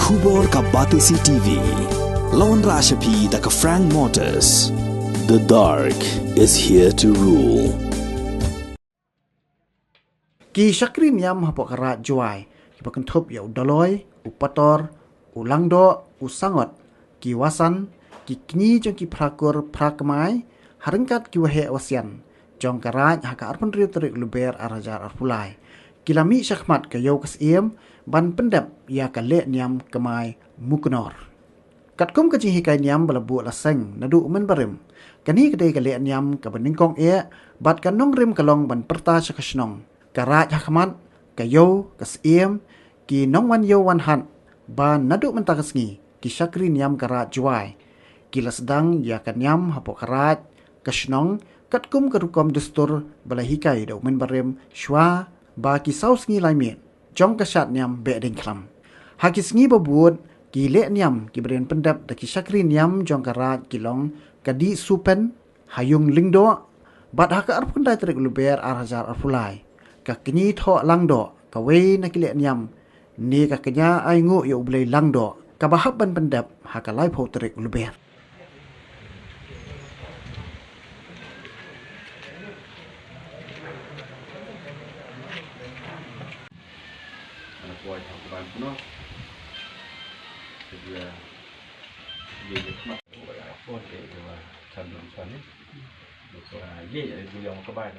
Kubor ka Batisi TV. Lawan Rashapi da ka Frank Motors. The dark is here to rule. Ki syakrin yam hapok karat juai. Ki pakan thup ya udaloi, upator, ulangdo, usangot, ki wasan, ki kni jong ki prakur prakmai, harengkat ki wahe wasian. Jong karat haka arpun riu terik luber arajar arpulai. Kilami syakmat ke yau kasiem ban pendap ya ka le niam kemai mukunor. Katkum ke jihikai niam balabu laseng nadu men barim. Kani kedai ke le niam ke beningkong bat kanong rim kalong ban perta syakasnong. Karat hakmat ke yau kasiem ki nong wan yau wan han ban nadu mentakasngi ki syakri niam karat juai. Kila sedang ya kan niam hapok karat kasnong katkum ke rukom dustur balahikai dau men barim shwa ba ki saus ngi laimit jong kasat niam be ding klam hakis ngi babut ki le niam ki beren pendap da ki syakri niam jong karat kilong kadi supen hayung lingdo bat haka arpun dai terik luber arhajar arpulai ka kini tho langdo ka we na ki le niam ni ka kenya ai ngu yo blai langdo ka bahab ban pendap haka lai pho terik luber Kuat hubungan penuh, dia hikmat, pun dia candung sana, dia yang kebaik.